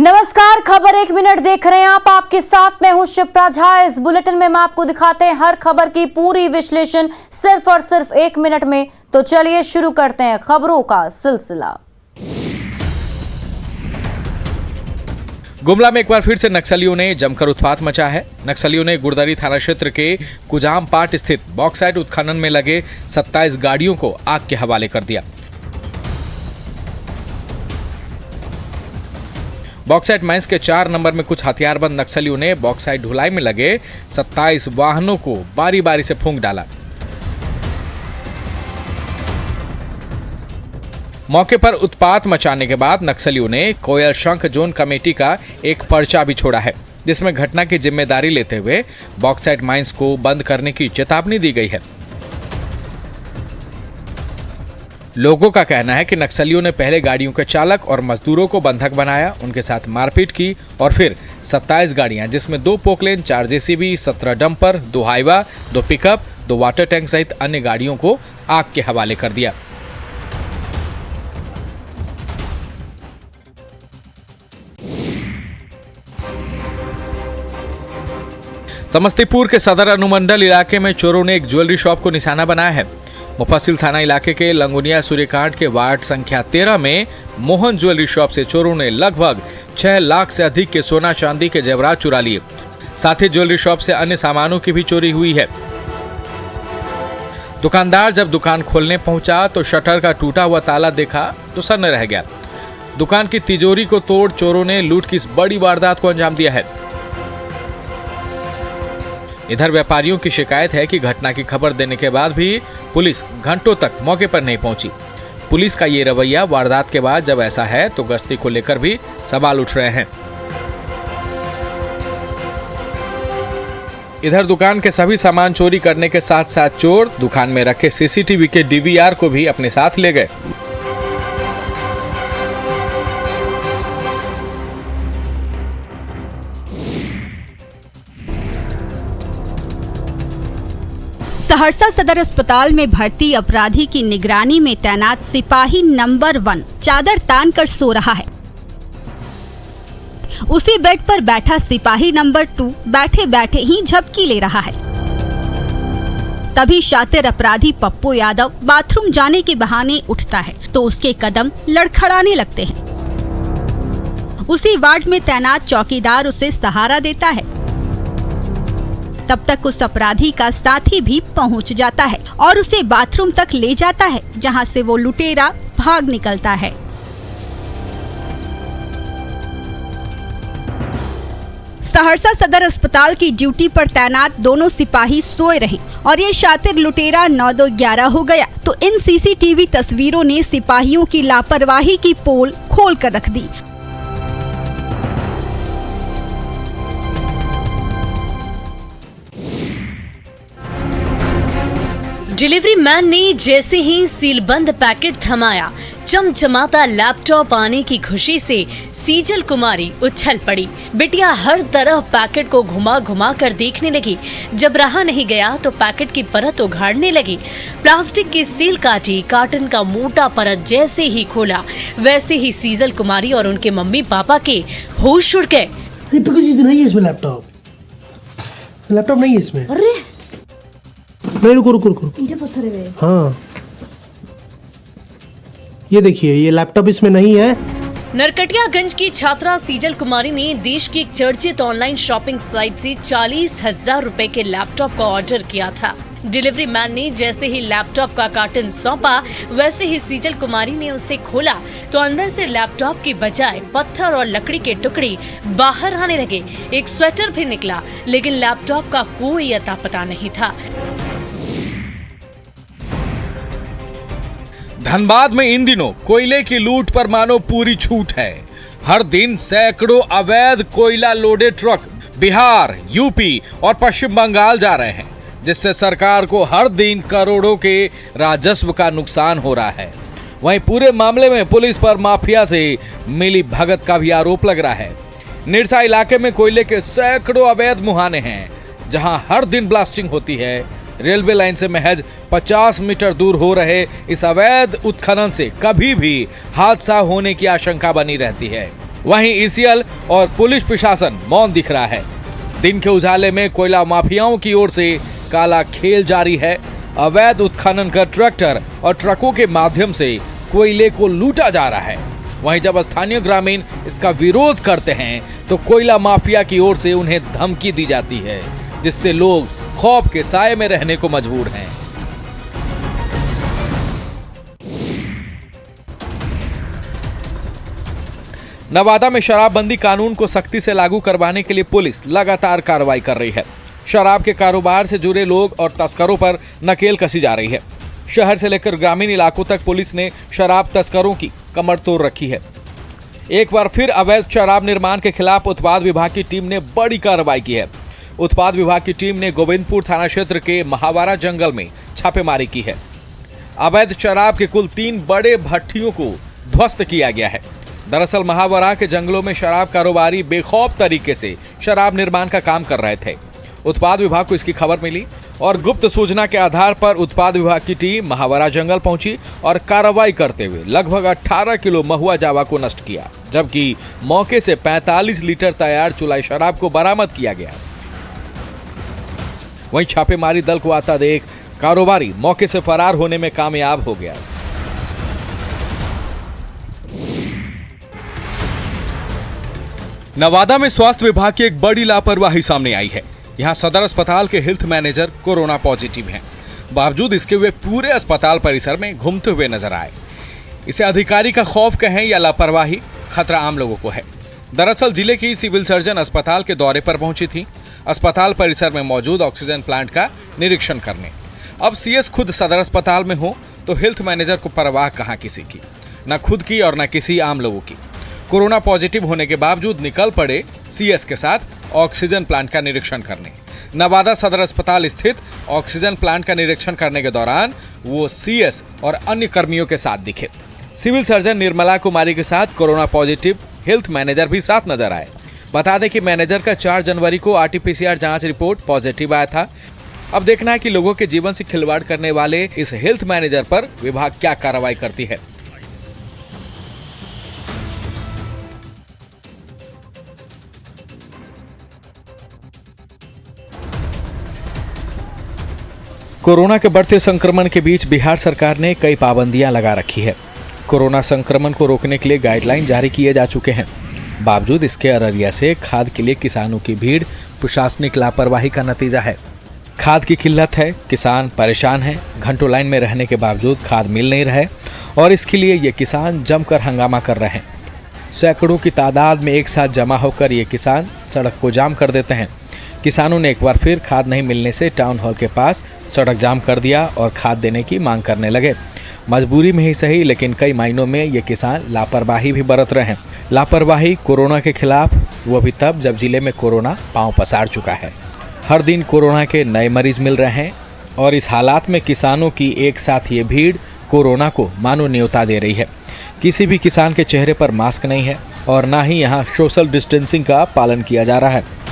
नमस्कार, खबर 1 मिनट देख रहे हैं आप। आपके साथ मैं हूं शिप्रा झा। इस बुलेटिन में हम आपको दिखाते हैं हर खबर की पूरी विश्लेषण सिर्फ और सिर्फ 1 मिनट में। तो चलिए शुरू करते हैं खबरों का सिलसिला। गुमला में एक बार फिर से नक्सलियों ने जमकर उत्पात मचा है। नक्सलियों ने गुरदरी थाना क्षेत्र के कुजाम पाट स्थित बॉक्साइट उत्खनन में लगे 27 गाड़ियों को आग के हवाले कर दिया। बॉक्साइट माइंस के 4 नंबर में कुछ हथियारबंद नक्सलियों ने बॉक्साइट ढुलाई में लगे 27 वाहनों को बारी बारी से फूंक डाला। मौके पर उत्पात मचाने के बाद नक्सलियों ने कोयल शंख जोन कमेटी का एक पर्चा भी छोड़ा है, जिसमें घटना की जिम्मेदारी लेते हुए बॉक्साइट माइंस को बंद करने की चेतावनी दी गई है। लोगों का कहना है कि नक्सलियों ने पहले गाड़ियों के चालक और मजदूरों को बंधक बनाया, उनके साथ मारपीट की और फिर 27 गाड़ियां जिसमें 2 Poclain, 4 JCB, 17 dumper, 2 Hyva, 2 pickup, 2 water tank सहित अन्य गाड़ियों को आग के हवाले कर दिया। समस्तीपुर के सदर अनुमंडल इलाके में चोरों ने एक ज्वेलरी शॉप को निशाना बनाया है। मुफस्सिल थाना इलाके के लंगुनिया सूर्यकांड के वार्ड संख्या 13 में मोहन ज्वेलरी शॉप से चोरों ने लगभग 6 लाख से अधिक के सोना चांदी के जेवरात चुरा लिए। साथ ही ज्वेलरी शॉप से अन्य सामानों की भी चोरी हुई है। दुकानदार जब दुकान खोलने पहुंचा तो शटर का टूटा हुआ ताला देखा तो सन्न रह गया। दुकान की तिजोरी को तोड़ चोरों ने लूट की इस बड़ी वारदात को अंजाम दिया है। इधर व्यापारियों की शिकायत है कि घटना की खबर देने के बाद भी पुलिस घंटों तक मौके पर नहीं पहुंची। पुलिस का ये रवैया वारदात के बाद जब ऐसा है तो गश्ती को लेकर भी सवाल उठ रहे हैं। इधर दुकान के सभी सामान चोरी करने के साथ साथ चोर दुकान में रखे सीसीटीवी के डीवीआर को भी अपने साथ ले गए। सहरसा सदर अस्पताल में भर्ती अपराधी की निगरानी में तैनात सिपाही नंबर 1 चादर तान कर सो रहा है। उसी बेड पर बैठा सिपाही नंबर 2 बैठे बैठे ही झपकी ले रहा है। तभी शातिर अपराधी पप्पू यादव बाथरूम जाने के बहाने उठता है तो उसके कदम लड़खड़ाने लगते हैं। उसी वार्ड में तैनात चौकीदार उसे सहारा देता है। तब तक उस अपराधी का साथी भी पहुंच जाता है और उसे बाथरूम तक ले जाता है, जहां से वो लुटेरा भाग निकलता है। सहरसा सदर अस्पताल की ड्यूटी पर तैनात दोनों सिपाही सोए रहे और ये शातिर लुटेरा 9-2-11 हो गया तो इन सीसीटीवी तस्वीरों ने सिपाहियों की लापरवाही की पोल खोल कर रख दी। डिलीवरी मैन ने जैसे ही सीलबंद पैकेट थमाया, चमचमाता लैपटॉप आने की खुशी से सीजल कुमारी उछल पड़ी। बिटिया हर तरफ पैकेट को घुमा घुमा कर देखने लगी। जब रहा नहीं गया तो पैकेट की परत उघाड़ने लगी। प्लास्टिक की सील काटी, कार्टन का मोटा परत जैसे ही खोला वैसे ही सीजल कुमारी और उनके मम्मी पापा के होश उड़ गए। नहीं है इसमें लैपटॉप नहीं है इसमें। अरे नहीं, रुको। पत्थर है। हाँ, ये देखिए, ये लैपटॉप इसमें नहीं है। नरकटियागंज की छात्रा सीजल कुमारी ने देश की एक चर्चित ऑनलाइन शॉपिंग साइट से 40,000 रुपए के लैपटॉप का ऑर्डर किया था। डिलीवरी मैन ने जैसे ही लैपटॉप का कार्टन सौंपा वैसे ही सीजल कुमारी ने उसे खोला तो अंदर से लैपटॉप की बजाय पत्थर और लकड़ी के टुकड़े बाहर आने लगे। एक स्वेटर भी निकला, लेकिन लैपटॉप का कोई अता पता नहीं था। धनबाद में इन दिनों कोयले की लूट पर मानो पूरी छूट है। हर दिन सैकड़ों अवैध कोयला लोडेड ट्रक बिहार, यूपी और पश्चिम बंगाल जा रहे हैं, जिससे सरकार को हर दिन करोड़ों के राजस्व का नुकसान हो रहा है। वहीं पूरे मामले में पुलिस पर माफिया से मिली भगत का भी आरोप लग रहा है। निरसा इलाके में कोयले के सैकड़ों अवैध मुहाने हैं, जहां हर दिन ब्लास्टिंग होती है। रेलवे लाइन से महज 50 मीटर दूर हो रहे इस अवैध उत्खनन से कभी भी हादसा होने की आशंका बनी रहती है। वहीं ईसीएल और पुलिस प्रशासन मौन दिख रहा है। दिन के उजाले में कोयला माफियाओं की ओर से काला खेल जारी है। अवैध उत्खनन कर ट्रैक्टर और ट्रकों के माध्यम से कोयले को लूटा जा रहा है। वहीं जब स्थानीय ग्रामीण इसका विरोध करते हैं तो कोयला माफिया की ओर से उन्हें धमकी दी जाती है, जिससे लोग खौफ के साए में रहने को मजबूर हैं। नवादा में शराबबंदी कानून को सख्ती से लागू करवाने के लिए पुलिस लगातार कार्रवाई कर रही है। शराब के कारोबार से जुड़े लोग और तस्करों पर नकेल कसी जा रही है। शहर से लेकर ग्रामीण इलाकों तक पुलिस ने शराब तस्करों की कमर तोड़ रखी है। एक बार फिर अवैध शराब निर्माण के खिलाफ उत्पाद विभाग की टीम ने बड़ी कार्रवाई की है। उत्पाद विभाग की टीम ने गोविंदपुर थाना क्षेत्र के महावारा जंगल में छापेमारी की है। अवैध शराब के कुल 3 बड़े भट्टियों को ध्वस्त किया गया है। दरअसल महावारा के जंगलों में शराब कारोबारी बेखौफ तरीके से शराब निर्माण का काम कर रहे थे। उत्पाद विभाग को इसकी खबर मिली और गुप्त सूचना के आधार पर उत्पाद विभाग की टीम महावारा जंगल पहुंची और कार्रवाई करते हुए लगभग 18 किलो महुआ जावा को नष्ट किया, जबकि मौके से 45 लीटर तैयार चुलाई शराब को बरामद किया गया। वहीं छापेमारी दल को आता देख कारोबारी मौके से फरार होने में कामयाब हो गया। नवादा में स्वास्थ्य विभाग की एक बड़ी लापरवाही सामने आई है। यहां सदर अस्पताल के हेल्थ मैनेजर कोरोना पॉजिटिव हैं। बावजूद इसके वे पूरे अस्पताल परिसर में घूमते हुए नजर आए। इसे अधिकारी का खौफ कहें या लापरवाही, खतरा आम लोगों को है। दरअसल जिले की सिविल सर्जन अस्पताल के दौरे पर पहुंची थी, अस्पताल परिसर में मौजूद ऑक्सीजन प्लांट का निरीक्षण करने। अब सीएस खुद सदर अस्पताल में हो तो हेल्थ मैनेजर को परवाह कहां किसी की, न खुद की और न किसी आम लोगों की। कोरोना पॉजिटिव होने के बावजूद निकल पड़े सीएस के साथ ऑक्सीजन प्लांट का निरीक्षण करने। नवादा सदर अस्पताल स्थित ऑक्सीजन प्लांट का निरीक्षण करने के दौरान वो सीएस और अन्य कर्मियों के साथ दिखे। सिविल सर्जन निर्मला कुमारी के साथ कोरोना पॉजिटिव हेल्थ मैनेजर भी साथ नजर आए। बता दें कि मैनेजर का 4 जनवरी को आरटीपीसीआर जांच रिपोर्ट पॉजिटिव आया था। अब देखना है कि लोगों के जीवन से खिलवाड़ करने वाले इस हेल्थ मैनेजर पर विभाग क्या कार्रवाई करती है। कोरोना के बढ़ते संक्रमण के बीच बिहार सरकार ने कई पाबंदियां लगा रखी है। कोरोना संक्रमण को रोकने के लिए गाइडलाइन जारी किए जा चुके हैं। बावजूद इसके अररिया से खाद के लिए किसानों की भीड़ प्रशासनिक लापरवाही का नतीजा है। खाद की किल्लत है, किसान परेशान हैं, घंटों लाइन में रहने के बावजूद खाद मिल नहीं रहा है और इसके लिए ये किसान जमकर हंगामा कर रहे हैं। सैकड़ों की तादाद में एक साथ जमा होकर ये किसान सड़क को जाम कर देते हैं। किसानों ने एक बार फिर खाद नहीं मिलने से टाउन हॉल के पास सड़क जाम कर दिया और खाद देने की मांग करने लगे। मजबूरी में ही सही, लेकिन कई मायनों में ये किसान लापरवाही भी बरत रहे हैं। लापरवाही कोरोना के खिलाफ, वो भी तब जब जिले में कोरोना पांव पसार चुका है। हर दिन कोरोना के नए मरीज मिल रहे हैं और इस हालात में किसानों की एक साथ ये भीड़ कोरोना को मानो न्योता दे रही है। किसी भी किसान के चेहरे पर मास्क नहीं है और ना ही यहाँ सोशल डिस्टेंसिंग का पालन किया जा रहा है।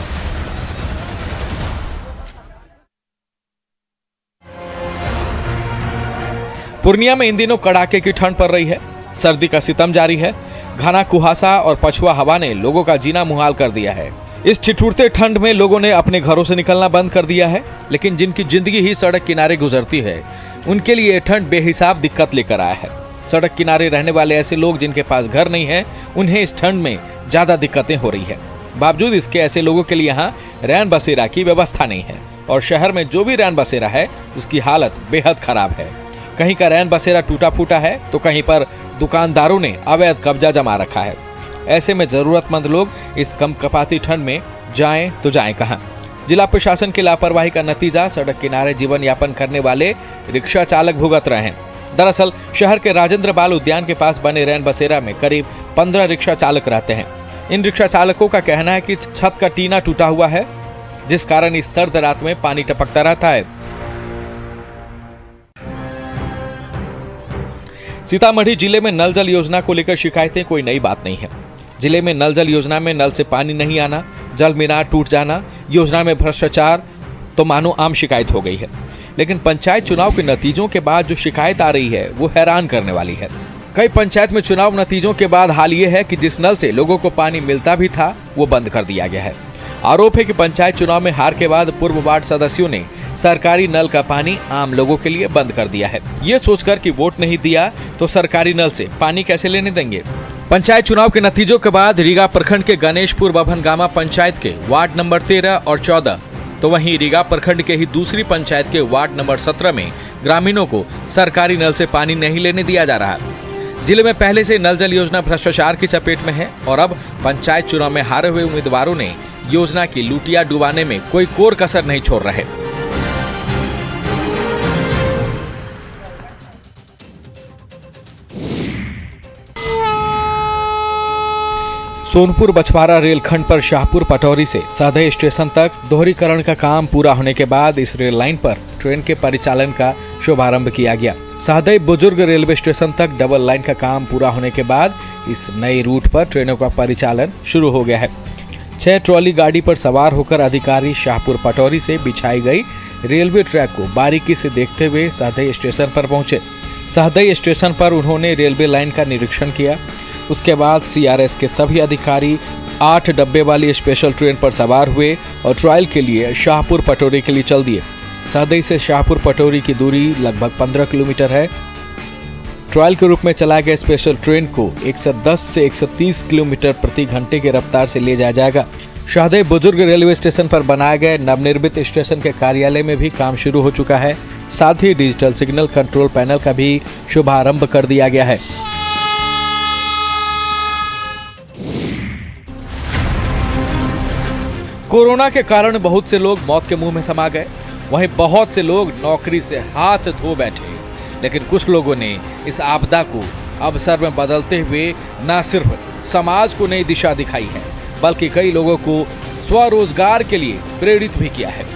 पूर्णिया में इन दिनों कड़ाके की ठंड पड़ रही है। सर्दी का सितम जारी है। घना कुहासा और पछुआ हवा ने लोगों का जीना मुहाल कर दिया है। इस ठिठुरते ठंड में लोगों ने अपने घरों से निकलना बंद कर दिया है, लेकिन जिनकी जिंदगी ही सड़क किनारे गुजरती है उनके लिए ठंड बेहिसाब दिक्कत लेकर आया है। सड़क किनारे रहने वाले ऐसे लोग जिनके पास घर नहीं है, उन्हें इस ठंड में ज्यादा दिक्कतें हो रही है। बावजूद इसके ऐसे लोगों के लिए यहाँ रैन बसेरा की व्यवस्था नहीं है और शहर में जो भी रैन बसेरा है उसकी हालत बेहद खराब है। कहीं का रैन बसेरा टूटा फूटा है तो कहीं पर दुकानदारों ने अवैध कब्जा जमा रखा है। ऐसे में जरूरतमंद लोग इस कपकपाती ठंड में जाएं तो जाएं कहां। जिला प्रशासन की लापरवाही का नतीजा सड़क किनारे जीवन यापन करने वाले रिक्शा चालक भुगत रहे हैं। दरअसल शहर के राजेंद्र बाल उद्यान के पास बने रैन बसेरा में करीब 15 रिक्शा चालक रहते हैं। इन रिक्शा चालकों का कहना है कि छत का टीना टूटा हुआ है, जिस कारण इस सर्द रात में पानी टपकता रहता है। सीतामढ़ी जिले में नल जल योजना को लेकर शिकायतें कोई नई बात नहीं है। जिले में नल जल योजना में नल से पानी नहीं आना, जल मीनार टूट जाना, योजना में भ्रष्टाचार तो मानो आम शिकायत हो गई है। लेकिन पंचायत चुनाव के नतीजों के बाद जो शिकायत आ रही है वो हैरान करने वाली है। कई पंचायत में चुनाव नतीजों के बाद हाल ये है कि जिस नल से लोगों को पानी मिलता भी था वो बंद कर दिया गया है। आरोप है कि पंचायत चुनाव में हार के बाद पूर्व वार्ड सदस्यों ने सरकारी नल का पानी आम लोगों के लिए बंद कर दिया है। ये सोचकर कि वोट नहीं दिया तो सरकारी नल से पानी कैसे लेने देंगे। पंचायत चुनाव के नतीजों के बाद रीगा प्रखंड के गणेशपुर बभनगामा पंचायत के वार्ड नंबर 13 और 14, तो वहीं रीगा प्रखंड के ही दूसरी पंचायत के वार्ड नंबर 17 में ग्रामीणों को सरकारी नल से पानी नहीं लेने दिया जा रहा। जिले में पहले से नल जल योजना भ्रष्टाचार की चपेट में है और अब पंचायत चुनाव में हारे हुए उम्मीदवारों ने योजना की लूटिया डुबाने में कोई कोर कसर नहीं छोड़ रहे। सोनपुर बछवाड़ा रेलखंड पर शाहपुर पटौरी से सहदई स्टेशन तक दोहरीकरण का काम पूरा होने के बाद इस रेल लाइन पर ट्रेन के परिचालन का शुभारंभ किया गया। सहदई बुजुर्ग रेलवे स्टेशन तक डबल लाइन का काम पूरा होने के बाद इस नए रूट पर ट्रेनों का परिचालन शुरू हो गया है। 6 ट्रॉली गाड़ी पर सवार होकर अधिकारी शाहपुर पटौरी से बिछाई गई रेलवे ट्रैक को बारीकी से देखते हुए सहदई स्टेशन पर पहुंचे। सहदई स्टेशन पर उन्होंने रेलवे लाइन का निरीक्षण किया। उसके बाद CRS के सभी अधिकारी 8 डब्बे वाली स्पेशल ट्रेन पर सवार हुए और ट्रायल के लिए शाहपुर पटौरी के लिए चल दिए। सहदई से शाहपुर पटौरी की दूरी लगभग 15 किलोमीटर है। ट्रायल के रूप में चलाए गए स्पेशल ट्रेन को 110 से 130 किलोमीटर प्रति घंटे की रफ्तार से ले जाया जाएगा। सहदई बुजुर्ग रेलवे स्टेशन पर बनाए गए नवनिर्मित स्टेशन के कार्यालय में भी काम शुरू हो चुका है। साथ ही डिजिटल सिग्नल कंट्रोल पैनल का भी शुभारंभ कर दिया गया है। कोरोना के कारण बहुत से लोग मौत के मुंह में समा गए, वहीं बहुत से लोग नौकरी से हाथ धो बैठे। लेकिन कुछ लोगों ने इस आपदा को अवसर में बदलते हुए न सिर्फ समाज को नई दिशा दिखाई है, बल्कि कई लोगों को स्वरोजगार के लिए प्रेरित भी किया है।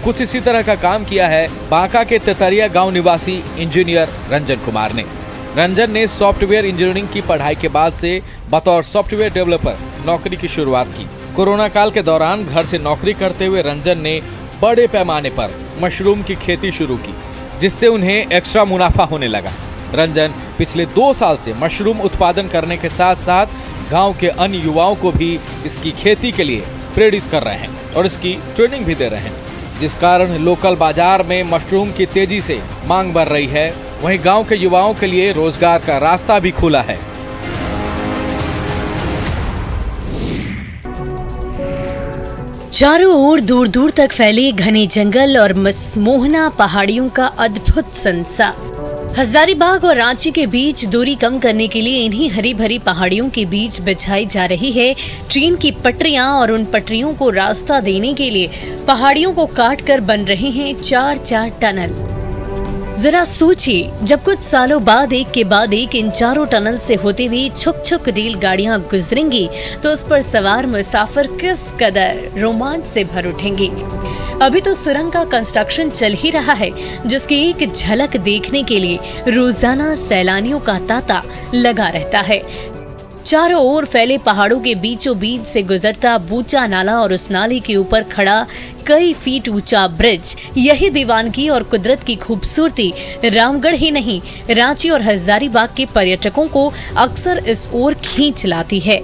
कुछ इसी तरह का काम किया है बांका के तेतरिया गांव निवासी इंजीनियर रंजन कुमार ने। रंजन ने सॉफ्टवेयर इंजीनियरिंग की पढ़ाई के बाद से बतौर सॉफ्टवेयर डेवलपर नौकरी की शुरुआत की। कोरोना काल के दौरान घर से नौकरी करते हुए रंजन ने बड़े पैमाने पर मशरूम की खेती शुरू की, जिससे उन्हें एक्स्ट्रा मुनाफा होने लगा। रंजन पिछले 2 साल से मशरूम उत्पादन करने के साथ साथ गांव के अन्य युवाओं को भी इसकी खेती के लिए प्रेरित कर रहे हैं और इसकी ट्रेनिंग भी दे रहे हैं, जिस कारण लोकल बाजार में मशरूम की तेजी से मांग बढ़ रही है। वहीं गांव के युवाओं के लिए रोजगार का रास्ता भी खुला है। चारों ओर दूर दूर तक फैले घने जंगल और मनमोहना पहाड़ियों का अद्भुत संसार। हजारीबाग और रांची के बीच दूरी कम करने के लिए इन्हीं हरी भरी पहाड़ियों के बीच बिछाई जा रही है ट्रेन की पटरियां और उन पटरियों को रास्ता देने के लिए पहाड़ियों को काट कर बन रहे हैं 4-4 टनल। जरा सोचिए, जब कुछ सालों बाद एक के बाद एक इन चारों टनल से होते हुए छुक छुक रेलगाड़ियां गुजरेंगी तो उस पर सवार मुसाफिर किस कदर रोमांच से भर उठेंगे। अभी तो सुरंग का कंस्ट्रक्शन चल ही रहा है, जिसकी एक झलक देखने के लिए रोजाना सैलानियों का तांता लगा रहता है। चारों ओर फैले पहाड़ों के बीचों बीच से गुजरता बूचा नाला और उस नाले के ऊपर खड़ा कई फीट ऊंचा ब्रिज, यही दीवानगी और कुदरत की खूबसूरती रामगढ़ ही नहीं, रांची और हजारीबाग के पर्यटकों को अक्सर इस ओर खींच लाती है।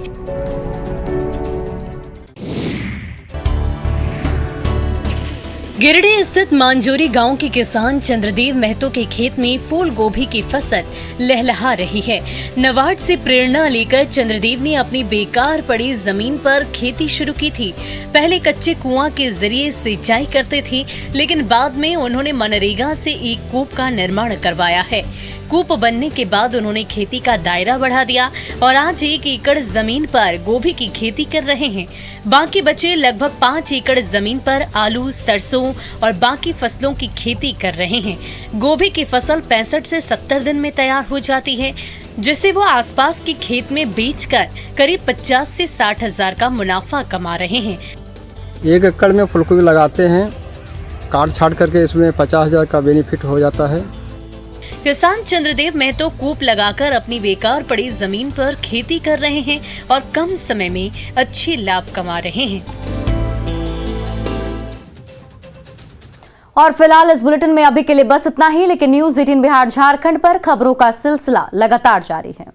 गिरिडीह स्थित मांजोरी गांव के किसान चंद्रदेव महतो के खेत में फूल गोभी की फसल लहलहा रही है। नवाड से प्रेरणा लेकर चंद्रदेव ने अपनी बेकार पड़ी जमीन पर खेती शुरू की थी। पहले कच्चे कुआं के जरिए सिंचाई करते थे, लेकिन बाद में उन्होंने मनरेगा से एक कूप का निर्माण करवाया है। कूप बनने के बाद उन्होंने खेती का दायरा बढ़ा दिया और आज 1 एकड़ जमीन पर गोभी की खेती कर रहे हैं। बाकी बचे लगभग 5 एकड़ जमीन पर आलू, सरसों और बाकी फसलों की खेती कर रहे हैं। गोभी की फसल 65 से 70 दिन में तैयार हो जाती है, जिसे वो आसपास के खेत में बेचकर करीब 50 से 60 हजार का मुनाफा कमा रहे हैं। 1 एकड़ में फूलगोभी लगाते हैं, काट छाट करके इसमें 50 हजार का बेनिफिट हो जाता है। किसान चंद्रदेव महतो कूप लगाकर अपनी बेकार पड़ी जमीन पर खेती कर रहे हैं और कम समय में अच्छे लाभ कमा रहे हैं। और फिलहाल इस बुलेटिन में अभी के लिए बस इतना ही, लेकिन न्यूज़ 18 बिहार झारखंड पर खबरों का सिलसिला लगातार जारी है।